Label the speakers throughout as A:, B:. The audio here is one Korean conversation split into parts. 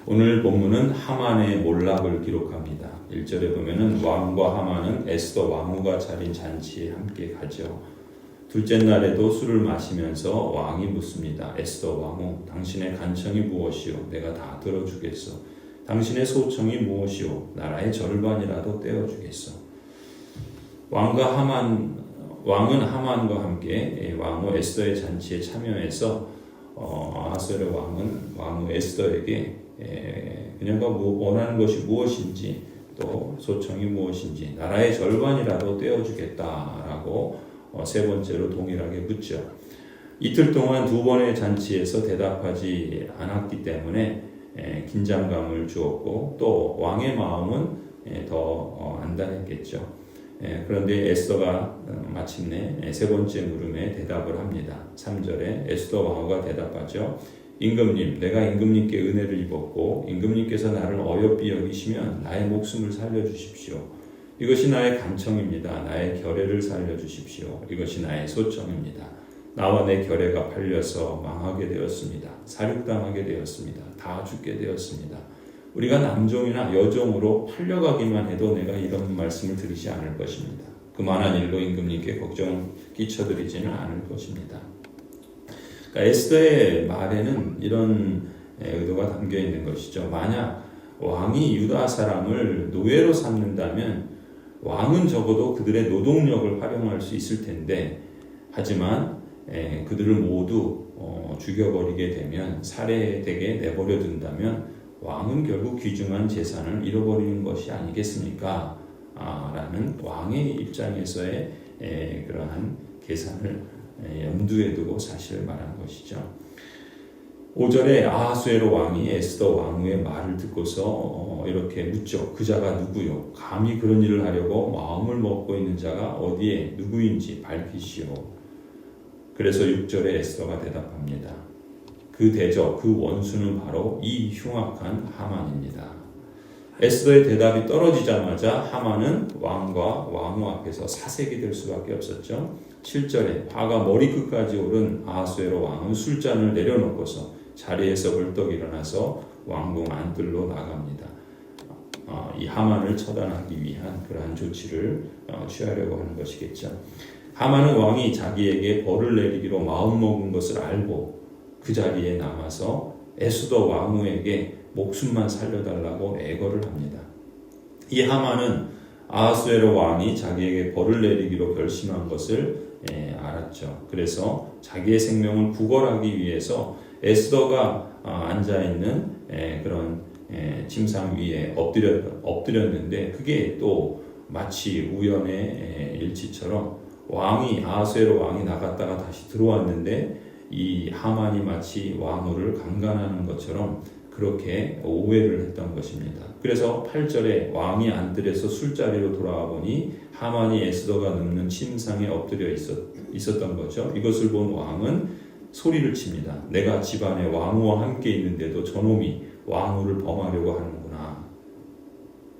A: 오늘 본문은 하만의 몰락을 기록합니다. 1절에 보면은 왕과 하만은 에스더 왕후가 차린 잔치에 함께 가죠. 둘째 날에도 술을 마시면서 왕이 묻습니다. 에스더 왕후, 당신의 간청이 무엇이오? 내가 다 들어주겠소. 당신의 소청이 무엇이오? 나라의 절반이라도 떼어주겠소. 왕은 하만과 함께 왕후 에스더의 잔치에 참여해서 아하수에로 왕은 왕후 에스더에게 그녀가 원하는 것이 무엇인지 또 소청이 무엇인지 나라의 절반이라도 떼어주겠다라고 세 번째로 동일하게 묻죠. 이틀 동안 두 번의 잔치에서 대답하지 않았기 때문에 긴장감을 주었고 또 왕의 마음은 더 안달했겠죠. 그런데 에스더가 마침내 세 번째 물음에 대답을 합니다. 3절에 에스더 왕후가 대답하죠. 임금님, 내가 임금님께 은혜를 입었고 임금님께서 나를 어여삐 여기시면 나의 목숨을 살려주십시오. 이것이 나의 간청입니다. 나의 결례를 살려주십시오. 이것이 나의 소청입니다. 나와 내 결례가 팔려서 망하게 되었습니다. 사륙당하게 되었습니다. 다 죽게 되었습니다. 우리가 남종이나 여종으로 팔려가기만 해도 내가 이런 말씀을 드리지 않을 것입니다. 그만한 일로 임금님께 걱정 끼쳐드리지는 않을 것입니다. 그러니까 에스더의 말에는 이런 의도가 담겨 있는 것이죠. 만약 왕이 유다 사람을 노예로 삼는다면 왕은 적어도 그들의 노동력을 활용할 수 있을 텐데, 하지만 그들을 모두 죽여버리게 되면, 살해되게 내버려 둔다면 왕은 결국 귀중한 재산을 잃어버리는 것이 아니겠습니까? 라는 왕의 입장에서의 그러한 계산을 염두에 두고 사실을 말한 것이죠. 5절에 아하수에로 왕이 에스더 왕후의 말을 듣고서 이렇게 묻죠. 그 자가 누구요? 감히 그런 일을 하려고 마음을 먹고 있는 자가 어디에 누구인지 밝히시오. 그래서 6절에 에스더가 대답합니다. 그 대적, 그 원수는 바로 이 흉악한 하만입니다. 에스더의 대답이 떨어지자마자 하만은 왕과 왕후 앞에서 사색이 될 수밖에 없었죠. 7절에 화가 머리끝까지 오른 아하수에로 왕은 술잔을 내려놓고서 자리에서 벌떡 일어나서 왕궁 안뜰로 나갑니다. 이 하만을 처단하기 위한 그러한 조치를 취하려고 하는 것이겠죠. 하만은 왕이 자기에게 벌을 내리기로 마음먹은 것을 알고 그 자리에 남아서 에스더 왕후에게 목숨만 살려달라고 애걸을 합니다. 이 하만은 아하수에로 왕이 자기에게 벌을 내리기로 결심한 것을 알았죠. 그래서 자기의 생명을 구걸하기 위해서 에스더가 앉아있는 그런 침상 위에 엎드렸는데, 그게 또 마치 우연의 일치처럼 왕이 아하수에로 왕이 나갔다가 다시 들어왔는데 이 하만이 마치 왕후를 강간하는 것처럼 그렇게 오해를 했던 것입니다. 그래서 8절에 왕이 안뜰에서 술자리로 돌아와 보니 하만이 에스더가 눕는 침상에 엎드려 있었던 거죠. 이것을 본 왕은 소리를 칩니다. 내가 집안에 왕후와 함께 있는데도 저놈이 왕후를 범하려고 하는구나.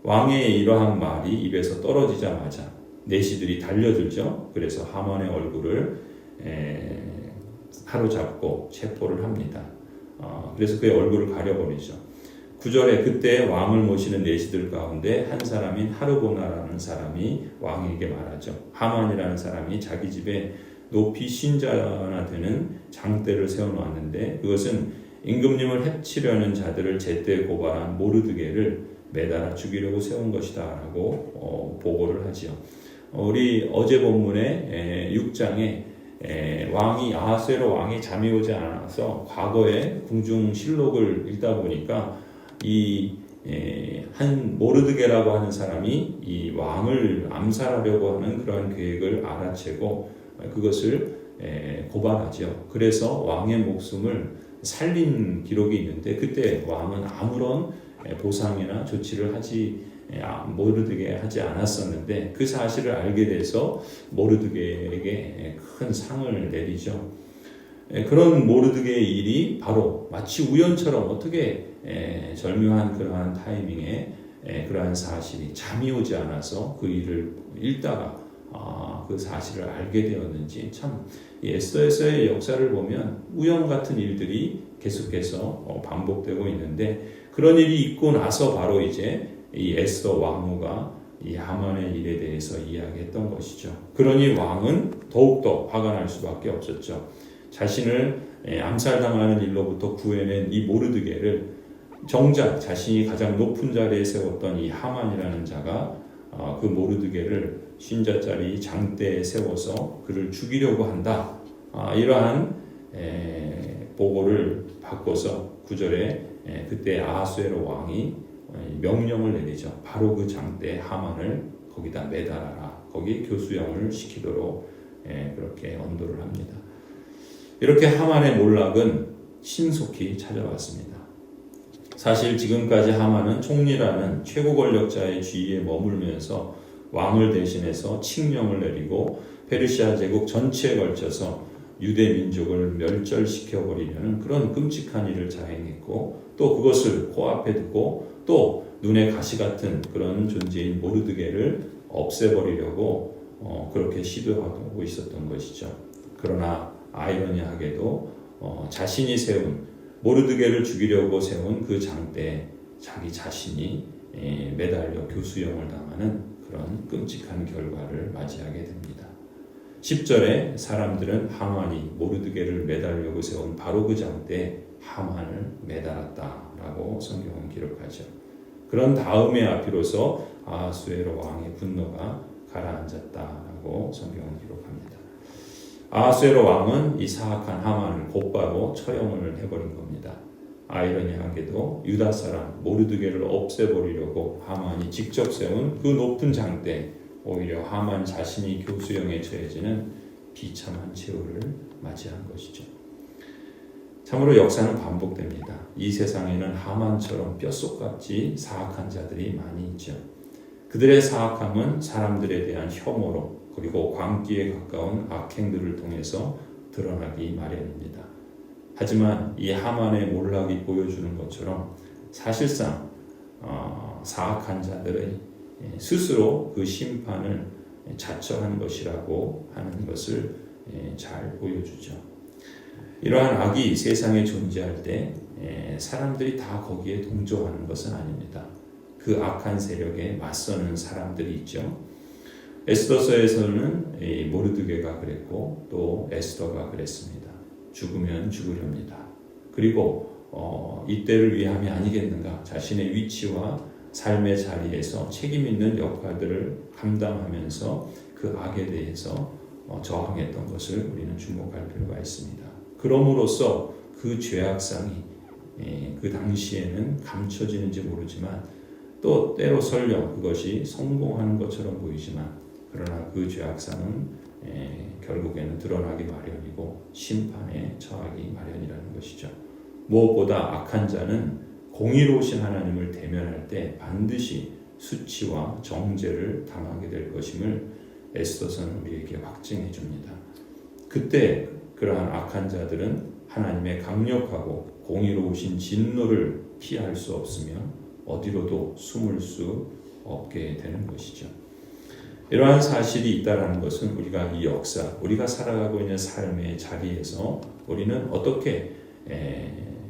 A: 왕의 이러한 말이 입에서 떨어지자마자 내시들이 달려들죠. 그래서 하만의 얼굴을 사로잡고 체포를 합니다. 그래서 그의 얼굴을 가려버리죠. 9절에 그때 왕을 모시는 내시들 가운데 한 사람인 하르보나라는 사람이 왕에게 말하죠. 하만이라는 사람이 자기 집에 높이 신자나 되는 장대를 세워놓았는데 그것은 임금님을 해치려는 자들을 제때 고발한 모르드게를 매달아 죽이려고 세운 것이다 라고 보고를 하죠. 우리 어제 본문의 6장에 왕이 아하수에로 왕이 잠이 오지 않아서 과거의 궁중실록을 읽다 보니까 이 한 모르드게라고 하는 사람이 이 왕을 암살하려고 하는 그러한 계획을 알아채고 그것을 고발하죠. 그래서 왕의 목숨을 살린 기록이 있는데 그때 왕은 아무런 보상이나 조치를 모르드게에 하지 않았었는데 그 사실을 알게 돼서 모르드게에게 큰 상을 내리죠. 그런 모르드게의 일이 바로 마치 우연처럼 어떻게 절묘한 그러한 타이밍에 그러한 사실이 잠이 오지 않아서 그 일을 읽다가 그 사실을 알게 되었는지, 참 에스더에서의 역사를 보면 우연 같은 일들이 계속해서 반복되고 있는데 그런 일이 있고 나서 바로 이제 이 에스더 왕후가 이 하만의 일에 대해서 이야기했던 것이죠. 그러니 왕은 더욱더 화가 날 수밖에 없었죠. 자신을 암살당하는 일로부터 구해낸 이 모르드게를 정작 자신이 가장 높은 자리에 세웠던 이 하만이라는 자가 그 모르드게를 쉰자짜리 장대에 세워서 그를 죽이려고 한다. 이러한 보고를 받고서 9절에 그때 아하수에로 왕이 명령을 내리죠. 바로 그 장대 하만을 거기다 매달아라. 거기 교수형을 시키도록 그렇게 언도를 합니다. 이렇게 하만의 몰락은 신속히 찾아왔습니다. 사실 지금까지 하만은 총리라는 최고 권력자의 지위에 머물면서 왕을 대신해서 칙령을 내리고 페르시아 제국 전체에 걸쳐서 유대 민족을 멸절시켜 버리려는 그런 끔찍한 일을 자행했고 또 그것을 코앞에 두고 또 눈에 가시 같은 그런 존재인 모르드게를 없애버리려고 그렇게 시도하고 있었던 것이죠. 그러나 아이러니하게도 자신이 세운 모르드게를 죽이려고 세운 그 장대에 자기 자신이 매달려 교수형을 당하는 그런 끔찍한 결과를 맞이하게 됩니다. 10절에 사람들은 하만이 모르드게를 매달려고 세운 바로 그 장대에 하만을 매달았다라고 성경은 기록하죠. 그런 다음에야 비로소 아하수에로 왕의 분노가 가라앉았다라고 성경은 기록합니다. 아하수에로 왕은 이 사악한 하만을 곧바로 처형을 해버린 겁니다. 아이러니하게도 유다 사람 모르드게를 없애버리려고 하만이 직접 세운 그 높은 장대 오히려 하만 자신이 교수형에 처해지는 비참한 최후를 맞이한 것이죠. 참으로 역사는 반복됩니다. 이 세상에는 하만처럼 뼛속같이 사악한 자들이 많이 있죠. 그들의 사악함은 사람들에 대한 혐오로 그리고 광기에 가까운 악행들을 통해서 드러나기 마련입니다. 하지만 이 하만의 몰락이 보여주는 것처럼 사실상 사악한 자들의 스스로 그 심판을 자처한 것이라고 하는 것을 잘 보여주죠. 이러한 악이 세상에 존재할 때 사람들이 다 거기에 동조하는 것은 아닙니다. 그 악한 세력에 맞서는 사람들이 있죠. 에스더서에서는 모르드게가 그랬고 또 에스더가 그랬습니다. 죽으면 죽으렵니다. 그리고 이때를 위함이 아니겠는가 자신의 위치와 삶의 자리에서 책임 있는 역할들을 감당하면서 그 악에 대해서 저항했던 것을 우리는 주목할 필요가 있습니다. 그럼으로써 그 죄악상이 그 당시에는 감춰지는지 모르지만 또 때로 설령 그것이 성공하는 것처럼 보이지만 그러나 그 죄악상은 결국에는 드러나기 마련이고 심판에 처하기 마련이라는 것이죠. 무엇보다 악한 자는 공의로우신 하나님을 대면할 때 반드시 수치와 정죄를 당하게 될 것임을 에스더서는 우리에게 확증해 줍니다. 그때 그러한 악한 자들은 하나님의 강력하고 공의로우신 진노를 피할 수 없으며 어디로도 숨을 수 없게 되는 것이죠. 이러한 사실이 있다는 것은 우리가 이 역사, 우리가 살아가고 있는 삶의 자리에서 우리는 어떻게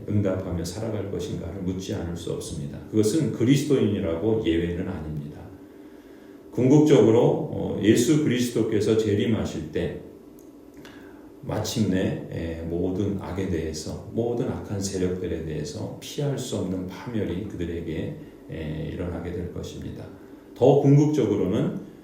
A: 응답하며 살아갈 것인가를 묻지 않을 수 없습니다. 그것은 그리스도인이라고 예외는 아닙니다. 궁극적으로 예수 그리스도께서 재림하실 때 마침내 모든 악에 대해서 모든 악한 세력들에 대해서 피할 수 없는 파멸이 그들에게 일어나게 될 것입니다. 더 궁극적으로는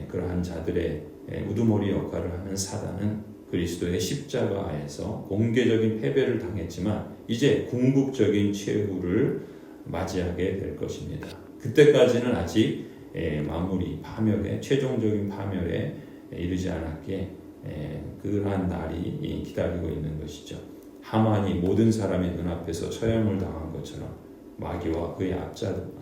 A: 그러한 자들의 우두머리 역할을 하는 사단은 그리스도의 십자가에서 공개적인 패배를 당했지만 이제 궁극적인 최후를 맞이하게 될 것입니다. 그때까지는 아직 마무리, 파멸에 최종적인 파멸에 이르지 않았기에 그러한 날이 기다리고 있는 것이죠. 하만이 모든 사람의 눈앞에서 처형을 당한 것처럼 마귀와 그의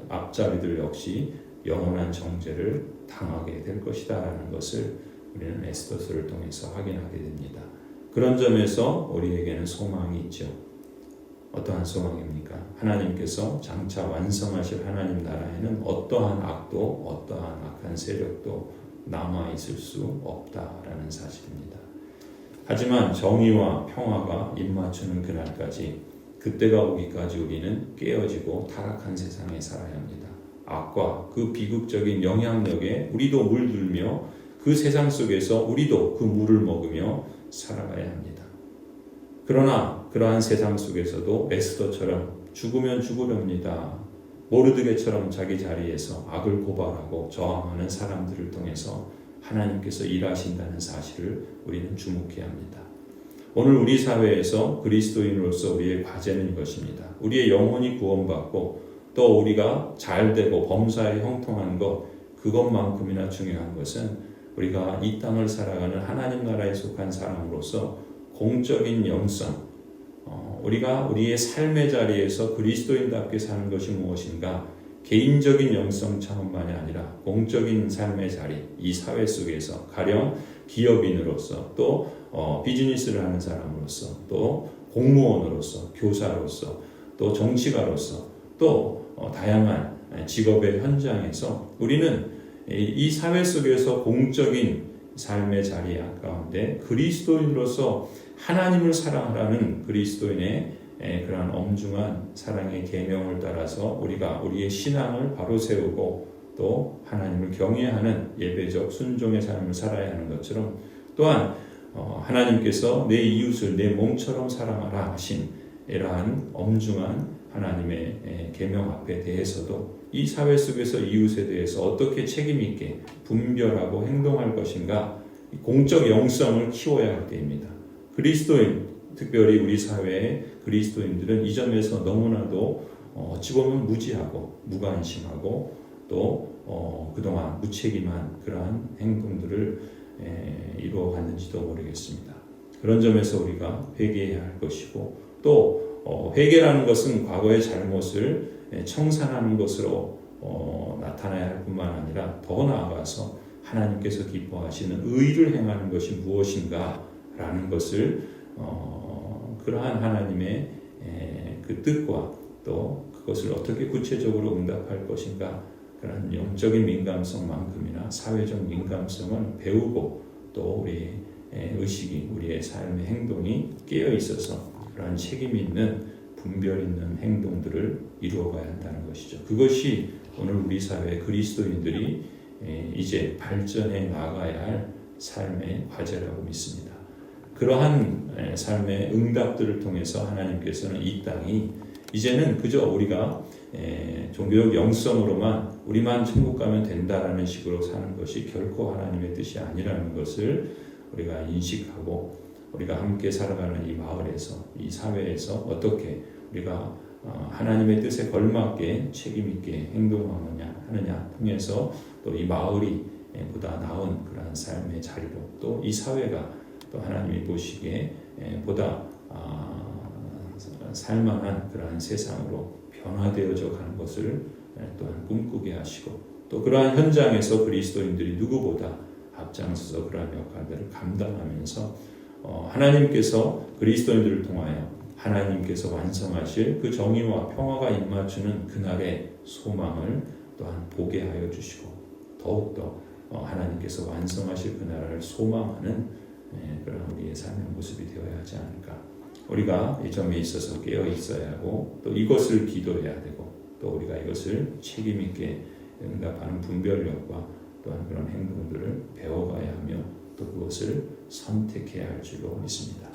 A: 앞자리들 역시 영원한 정죄를 당하게 될 것이다라는 것을 우리는 에스더서를 통해서 확인하게 됩니다. 그런 점에서 우리에게는 소망이 있죠. 어떠한 소망입니까? 하나님께서 장차 완성하실 하나님 나라에는 어떠한 악도 어떠한 악한 세력도 남아있을 수 없다라는 사실입니다. 하지만 정의와 평화가 입맞추는 그날까지 그때가 오기까지 우리는 깨어지고 타락한 세상에 살아야 합니다. 악과 그 비극적인 영향력에 우리도 물들며 그 세상 속에서 우리도 그 물을 먹으며 살아가야 합니다. 그러나 그러한 세상 속에서도 에스더처럼 죽으면 죽으렵니다. 모르드게처럼 자기 자리에서 악을 고발하고 저항하는 사람들을 통해서 하나님께서 일하신다는 사실을 우리는 주목해야 합니다. 오늘 우리 사회에서 그리스도인으로서 우리의 과제는 이것입니다. 우리의 영혼이 구원받고 또 우리가 잘되고 범사에 형통한 것, 그것만큼이나 중요한 것은 우리가 이 땅을 살아가는 하나님 나라에 속한 사람으로서 공적인 영성, 우리가 우리의 삶의 자리에서 그리스도인답게 사는 것이 무엇인가, 개인적인 영성 차원만이 아니라 공적인 삶의 자리, 이 사회 속에서 가령 기업인으로서 또 비즈니스를 하는 사람으로서 또 공무원으로서 교사로서 또 정치가로서 또 다양한 직업의 현장에서 우리는 이 사회 속에서 공적인 삶의 자리 가운데 그리스도인으로서 하나님을 사랑하라는 그리스도인의 그러한 엄중한 사랑의 계명을 따라서 우리가 우리의 신앙을 바로 세우고 또 하나님을 경외하는 예배적 순종의 삶을 살아야 하는 것처럼, 또한 하나님께서 내 이웃을 내 몸처럼 사랑하라 하신 이러한 엄중한 하나님의 계명 앞에 대해서도 이 사회 속에서 이웃에 대해서 어떻게 책임 있게 분별하고 행동할 것인가, 공적 영성을 키워야 할 때입니다. 그리스도인, 특별히 우리 사회의 그리스도인들은 이 점에서 너무나도 어찌 보면 무지하고 무관심하고 또 그동안 무책임한 그러한 행동들을 이루어갔는지도 모르겠습니다. 그런 점에서 우리가 회개해야 할 것이고, 또 회개라는 것은 과거의 잘못을 청산하는 것으로 나타나야 할 뿐만 아니라 더 나아가서 하나님께서 기뻐하시는 의를 행하는 것이 무엇인가 라는 것을 그러한 하나님의 그 뜻과 또 그것을 어떻게 구체적으로 응답할 것인가, 그런 영적인 민감성만큼이나 사회적 민감성을 배우고 또 우리의 의식이, 우리의 삶의 행동이 깨어 있어서 그러한 책임 있는 분별 있는 행동들을 이루어가야 한다는 것이죠. 그것이 오늘 우리 사회 그리스도인들이 이제 발전해 나가야 할 삶의 과제라고 믿습니다. 그러한 삶의 응답들을 통해서 하나님께서는 이 땅이 이제는 그저 우리가 종교적 영성으로만 우리만 천국 가면 된다라는 식으로 사는 것이 결코 하나님의 뜻이 아니라는 것을 우리가 인식하고, 우리가 함께 살아가는 이 마을에서, 이 사회에서 어떻게 우리가 하나님의 뜻에 걸맞게 책임 있게 행동하느냐 통해서 또 이 마을이 보다 나은 그러한 삶의 자리로, 또 이 사회가 또 하나님이 보시기에 보다 살만한 그러한 세상으로 변화되어져 가는 것을 또한 꿈꾸게 하시고, 또 그러한 현장에서 그리스도인들이 누구보다 앞장서서 그러한 역할들을 감당하면서 하나님께서 그리스도인들을 통하여 하나님께서 완성하실 그 정의와 평화가 임맞추는 그날의 소망을 또한 보게 하여 주시고, 더욱더 하나님께서 완성하실 그 나라를 소망하는 그런 우리의 삶의 모습이 되어야 하지 않을까. 우리가 이 점에 있어서 깨어 있어야 하고, 또 이것을 기도해야 되고, 또 우리가 이것을 책임 있게 응답하는 분별력과 또한 그런 행동들을 배워가야 하며 또 그것을 선택해야 할 줄로 믿습니다.